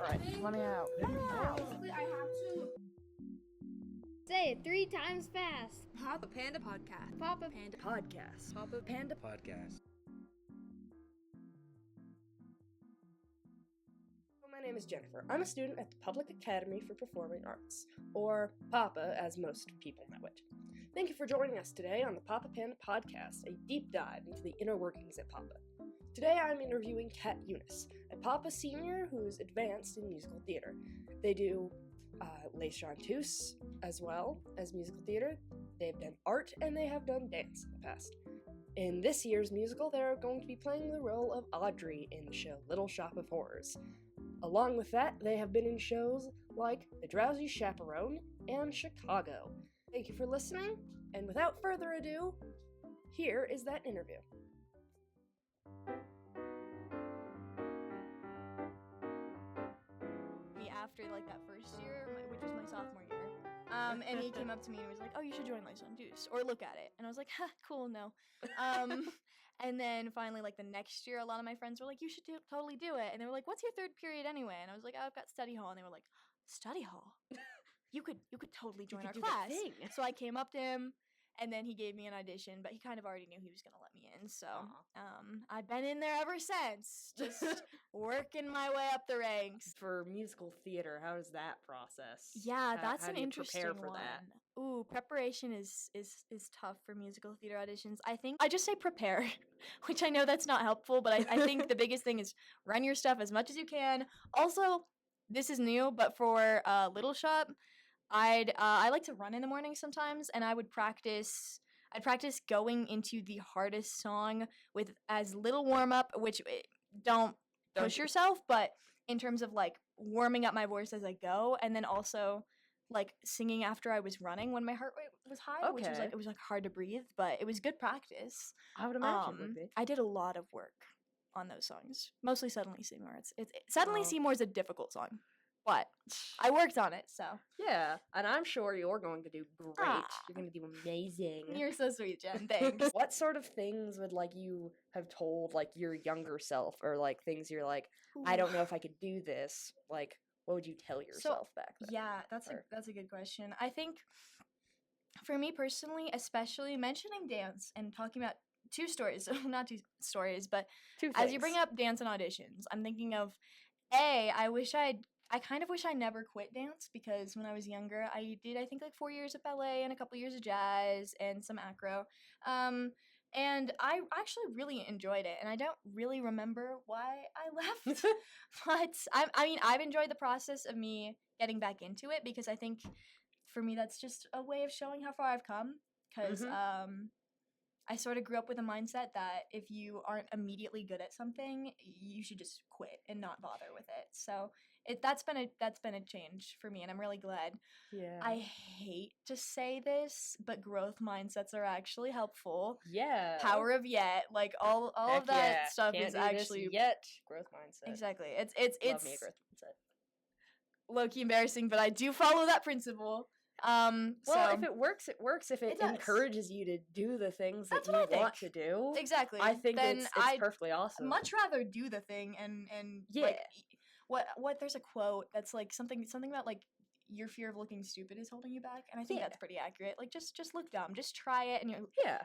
Alright, let me out. Basically, I have to. Say it 3 times fast. Papa Panda Podcast. Papa Panda Podcast. Papa Panda Podcast. My name is Jennifer. I'm a student at the Public Academy for Performing Arts, or PAPA as most people know it. Thank you for joining us today on the Papa Panda Podcast, a deep dive into the inner workings at PAPA. Today I'm interviewing Kat Eunice, a PAPA senior who's advanced in musical theater. They do Les Chanteuses as well as musical theater. They've done art and they have done dance in the past. In this year's musical, they're going to be playing the role of Audrey in the show Little Shop of Horrors. Along with that, they have been in shows like The Drowsy Chaperone and Chicago. Thank you for listening, and without further ado, here is that interview. After like that first year, which was my sophomore year, and he came up to me and was like, "Oh, you should join Les Chanteuses or look at it." And I was like, "Ha, cool, no." And then finally, like the next year, a lot of my friends were like, "You should totally do it." And they were like, "What's your third period anyway?" And I was like, "Oh, I've got study hall." And they were like, "Study hall? You could totally join our class." So I came up to him. And then he gave me an audition, but he kind of already knew he was going to let me in. So I've been in there ever since, just working my way up the ranks. For musical theater, how is that process? Yeah, that's how an do you interesting prepare for one. that? Ooh, preparation is tough for musical theater auditions. I think I just say prepare, which I know that's not helpful, but I think the biggest thing is run your stuff as much as you can. Also, this is new, but for Little Shop, I like to run in the morning sometimes, and I'd practice going into the hardest song with as little warm up, which don't push yourself, but in terms of like warming up my voice as I go, and then also like singing after I was running when my heart rate was high, which was like it was like hard to breathe, but it was good practice. I would imagine it would be. I did a lot of work on those songs, mostly Suddenly Seymour. Suddenly Seymour is a difficult song. But I worked on it, so. Yeah, and I'm sure you're going to do great. You're going to do amazing. You're so sweet, Jen. Thanks. What sort of things would, like, you have told, like, your younger self, or, like, things you're like, I don't know if I could do this? Like, what would you tell yourself back then? Yeah, that's a good question. I think, for me personally, especially mentioning dance and talking about two stories, not two stories, but as you bring up dance and auditions, I'm thinking of, I kind of wish I never quit dance, because when I was younger, I think like 4 years of ballet and a couple years of jazz and some acro. And I actually really enjoyed it, and I don't really remember why I left. But I've enjoyed the process of me getting back into it, because I think for me that's just a way of showing how far I've come, because I sort of grew up with a mindset that if you aren't immediately good at something, you should just quit and not bother with it. So that's been a change for me, and I'm really glad. Yeah. I hate to say this, but growth mindsets are actually helpful. Yeah. Power of yet, like all of that stuff Can't is do actually this yet. Growth mindset. Exactly. It's Love me a growth mindset. Low-key embarrassing, but I do follow that principle. Well, if it works, it works. If it does. encourages you to do the things that That's what I you want think. to do, Exactly. I think Then it's I'd perfectly awesome. much rather do the thing and Yeah. like, what there's a quote that's like something about like your fear of looking stupid is holding you back, and I think that's pretty accurate. Like just look dumb, just try it, and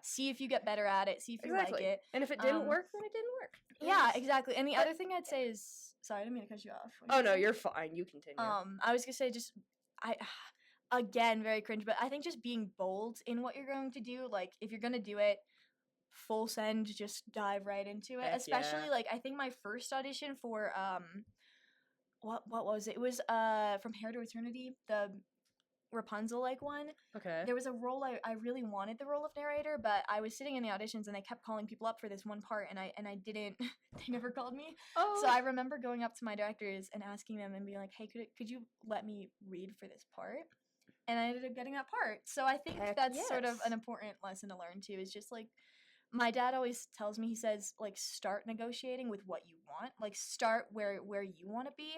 see if you get better at it, see if you like it. And if it didn't work, then it didn't work. Yeah, exactly. And the other thing I'd say is, sorry, I didn't mean to cut you off. Oh no, you're fine. You continue. I was gonna say again, very cringe, but I think just being bold in what you're going to do, like if you're gonna do it, full send, just dive right into it. Especially like I think my first audition for what was it? It was from Hair to Eternity, the Rapunzel like one. Okay. There was a role I really wanted, the role of narrator, but I was sitting in the auditions and they kept calling people up for this one part, and I didn't. They never called me. Oh. So I remember going up to my directors and asking them and being like, "Hey, could you let me read for this part?" And I ended up getting that part. So I think that's sort of an important lesson to learn too, is just like, my dad always tells me, he says, like, start negotiating with what you want. Like, start where you want to be,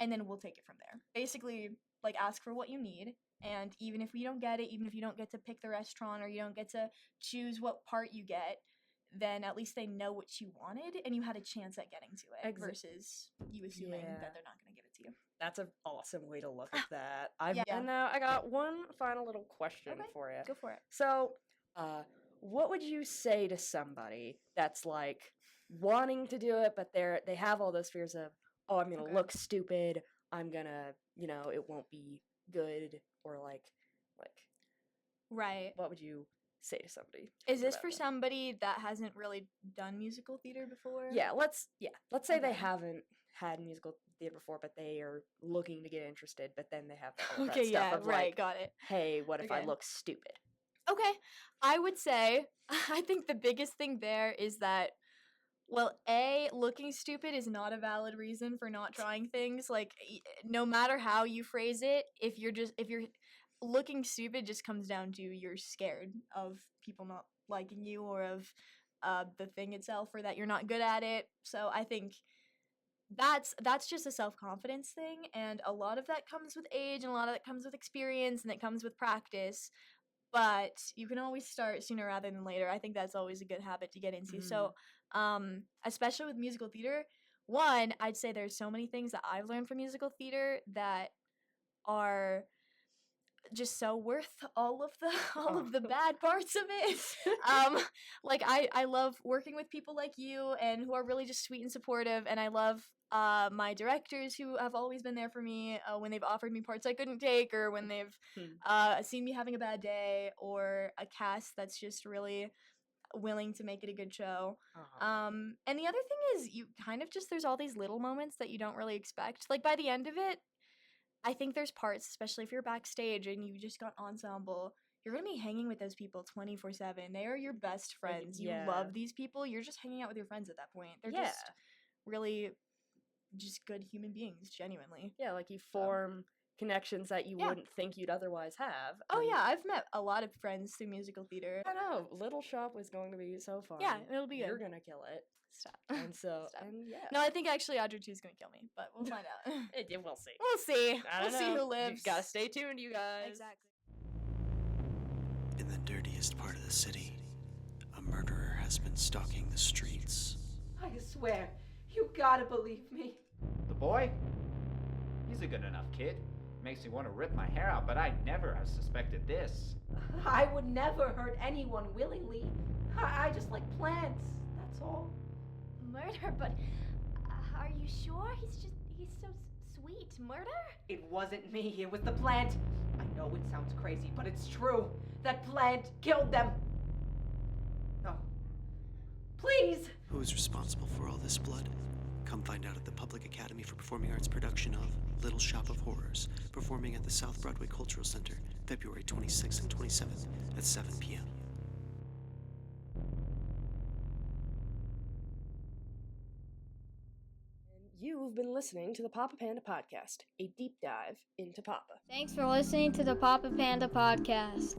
and then we'll take it from there. Basically, like, ask for what you need, and even if you don't get it, even if you don't get to pick the restaurant or you don't get to choose what part you get, then at least they know what you wanted and you had a chance at getting to it versus you assuming that they're not going to give it to you. That's an awesome way to look at that. Yeah. And now I got one final little question for you. Go for it. So, what would you say to somebody that's like wanting to do it, but they have all those fears of, oh, I'm gonna look stupid. I'm gonna, it won't be good, or like, right. What would you say to somebody? Is this for somebody that hasn't really done musical theater before? Yeah, let's say they haven't had musical theater before, but they are looking to get interested, but then they have all that stuff of like, got it. Hey, what if I look stupid? Okay, I would say, I think the biggest thing there is that, well, looking stupid is not a valid reason for not trying things. Like, no matter how you phrase it, if you're looking stupid, just comes down to you're scared of people not liking you, or of the thing itself, or that you're not good at it. So I think that's just a self-confidence thing, and a lot of that comes with age, and a lot of that comes with experience, and it comes with practice. But you can always start sooner rather than later. I think that's always a good habit to get into. So, especially with musical theater, one, I'd say there's so many things that I've learned from musical theater that are just so worth all of the bad parts of it. Like I love working with people like you, and who are really just sweet and supportive, and I love my directors who have always been there for me when they've offered me parts I couldn't take, or when they've seen me having a bad day, or a cast that's just really willing to make it a good show. And the other thing is, you kind of just, there's all these little moments that you don't really expect. Like by the end of it, I think there's parts, especially if you're backstage and you just got ensemble, you're going to be hanging with those people 24/7. They are your best friends. You love these people. You're just hanging out with your friends at that point. They're just really just good human beings, genuinely. Yeah, like you form connections that you wouldn't think you'd otherwise have. Oh yeah, I've met a lot of friends through musical theater. I know, Little Shop was going to be so fun. Yeah, it'll be good. You're gonna kill it. Stop. And so, Stop. and yeah. No, I think actually Audrey 2 is gonna kill me, but we'll find out. We'll see. We'll see. We'll see who lives. You gotta stay tuned, you guys. Exactly. In the dirtiest part of the city, a murderer has been stalking the streets. I swear, you gotta believe me. The boy? He's a good enough kid. Makes me want to rip my hair out, but I'd never have suspected this. I would never hurt anyone willingly. I just like plants, that's all. Murder? But are you sure? He's so sweet. Murder? It wasn't me, it was the plant. I know it sounds crazy, but it's true. That plant killed them. No. Please! Who is responsible for all this blood? Come find out at the Public Academy for Performing Arts production of Little Shop of Horrors, performing at the South Broadway Cultural Center, February 26th and 27th at 7 p.m. You've been listening to the Papa Panda Podcast, a deep dive into Papa. Thanks for listening to the Papa Panda Podcast.